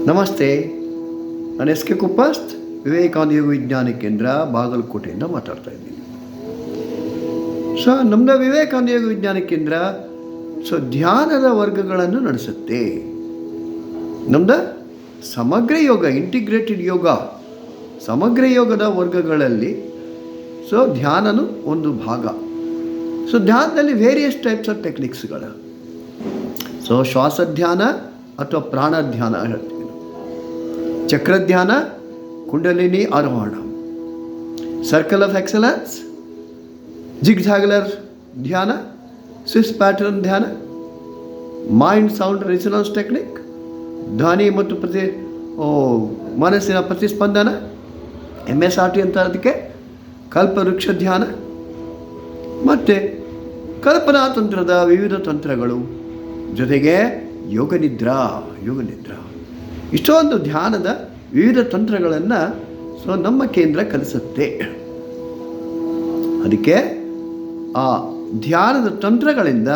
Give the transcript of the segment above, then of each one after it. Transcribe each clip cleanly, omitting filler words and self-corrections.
ನಮಸ್ತೆ, ನಾನು S K ಕುಪ್ಪಸ್ತ್, Vivekananda ಯೋಗ ವಿಜ್ಞಾನ ಕೇಂದ್ರ ಬಾಗಲಕೋಟೆಯಿಂದ ಮಾತಾಡ್ತಾ ಇದ್ದೀನಿ. ನಮ್ಮದು ವಿವೇಕಾನಂದ ಯೋಗ ವಿಜ್ಞಾನ ಕೇಂದ್ರ ಧ್ಯಾನದ ವರ್ಗಗಳನ್ನು ನಡೆಸುತ್ತೆ. ನಮ್ಮದು ಸಮಗ್ರ ಯೋಗ, ಇಂಟಿಗ್ರೇಟೆಡ್ ಯೋಗ, ಸಮಗ್ರ ಯೋಗದ ವರ್ಗಗಳಲ್ಲಿ ಧ್ಯಾನನು ಒಂದು ಭಾಗ. ಧ್ಯಾನದಲ್ಲಿ ವೇರಿಯಸ್ ಟೈಪ್ಸ್ ಆಫ್ ಟೆಕ್ನಿಕ್ಸ್ಗಳು. ಶ್ವಾಸ ಧ್ಯಾನ ಅಥವಾ ಪ್ರಾಣ ಧ್ಯಾನ ಹೇಳ್ತೀವಿ. ಚಕ್ರ ಧ್ಯಾನ, ಕುಂಡಲಿನಿ ಆರೋಹಣ, ಸರ್ಕಲ್ ಆಫ್ ಎಕ್ಸಲೆನ್ಸ್, ಜಿಗ್ಜಾಗ್ಲರ್ ಧ್ಯಾನ, ಸ್ವಿಸ್ ಪ್ಯಾಟರ್ನ್ ಧ್ಯಾನ, ಮೈಂಡ್ ಸೌಂಡ್ ರೆಸೊನೆನ್ಸ್ ಟೆಕ್ನಿಕ್, ಧ್ವನಿ ಮತ್ತು ಮನಸ್ಸಿನ ಪ್ರತಿಸ್ಪಂದನ, MSRT ಅಂತ ಅದಕ್ಕೆ, ಕಲ್ಪವೃಕ್ಷ ಧ್ಯಾನ ಮತ್ತು ಕಲ್ಪನಾ ತಂತ್ರದ ವಿವಿಧ ತಂತ್ರಗಳು, ಜೊತೆಗೆ ಯೋಗ ನಿದ್ರಾ. ಇಷ್ಟೊಂದು ಧ್ಯಾನದ ವಿವಿಧ ತಂತ್ರಗಳನ್ನು ನಮ್ಮ ಕೇಂದ್ರ ಕಲಿಸುತ್ತೆ. ಅದಕ್ಕೆ ಆ ಧ್ಯಾನದ ತಂತ್ರಗಳಿಂದ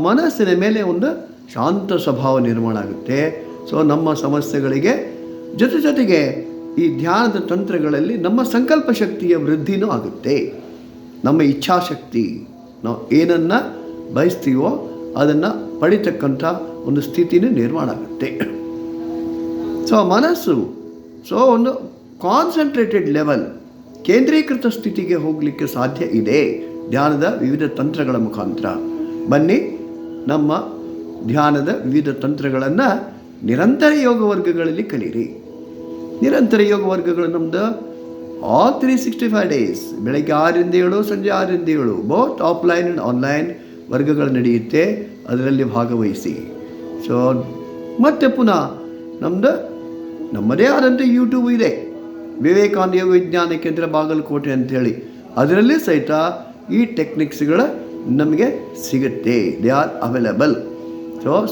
ಮನಸ್ಸಿನ ಮೇಲೆ ಒಂದು ಶಾಂತ ಸ್ವಭಾವ ನಿರ್ಮಾಣ ಆಗುತ್ತೆ. ನಮ್ಮ ಸಮಸ್ಯೆಗಳಿಗೆ ಜೊತೆಗೆ ಈ ಧ್ಯಾನದ ತಂತ್ರಗಳಲ್ಲಿ ನಮ್ಮ ಸಂಕಲ್ಪ ಶಕ್ತಿಯ ವೃದ್ಧಿನೂ ಆಗುತ್ತೆ. ನಮ್ಮ ಇಚ್ಛಾಶಕ್ತಿ, ನಾವು ಏನನ್ನು ಬಯಸ್ತೀವೋ ಅದನ್ನು ಪಡಿತಕ್ಕಂಥ ಒಂದು ಸ್ಥಿತಿನೂ ನಿರ್ಮಾಣ ಆಗುತ್ತೆ. ಮನಸ್ಸು ಒಂದು ಕಾನ್ಸಂಟ್ರೇಟೆಡ್ ಲೆವೆಲ್, ಕೇಂದ್ರೀಕೃತ ಸ್ಥಿತಿಗೆ ಹೋಗಲಿಕ್ಕೆ ಸಾಧ್ಯ ಇದೆ ಧ್ಯಾನದ ವಿವಿಧ ತಂತ್ರಗಳ ಮುಖಾಂತರ. ಬನ್ನಿ, ನಮ್ಮ ಧ್ಯಾನದ ವಿವಿಧ ತಂತ್ರಗಳನ್ನು ನಿರಂತರ ಯೋಗ ವರ್ಗಗಳಲ್ಲಿ ಕಲೀರಿ. ನಿರಂತರ ಯೋಗ ವರ್ಗಗಳು ನಮ್ಮದು ಆಲ್ 365 ಡೇಸ್, ಬೆಳಗ್ಗೆ 6ರಿಂದ 7, ಸಂಜೆ 6ರಿಂದ 7, ಬೋತ್ ಆಫ್ಲೈನ್ ಆ್ಯಂಡ್ ಆನ್ಲೈನ್ ವರ್ಗಗಳು ನಡೆಯುತ್ತೆ. ಅದರಲ್ಲಿ ಭಾಗವಹಿಸಿ. ಮತ್ತೆ ಪುನಃ ನಮ್ಮದೇ ಆದಂಥ ಯೂಟ್ಯೂಬ್ ಇದೆ, ವಿವೇಕಾನಂದ ಯೋಗ ವಿಜ್ಞಾನ ಕೇಂದ್ರ ಬಾಗಲಕೋಟೆ ಅಂಥೇಳಿ. ಅದರಲ್ಲಿ ಸಹಿತ ಈ ಟೆಕ್ನಿಕ್ಸ್ಗಳು ನಮಗೆ ಸಿಗುತ್ತೆ. They are available.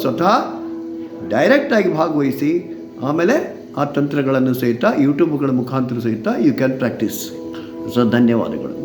ಸ್ವತಃ ಡೈರೆಕ್ಟಾಗಿ ಭಾಗವಹಿಸಿ, ಆಮೇಲೆ ಆ ತಂತ್ರಗಳನ್ನು ಸಹಿತ ಯೂಟ್ಯೂಬ್ಗಳ ಮುಖಾಂತರ ಸಹಿತ ಯು ಕ್ಯಾನ್ ಪ್ರಾಕ್ಟೀಸ್. ಧನ್ಯವಾದಗಳು.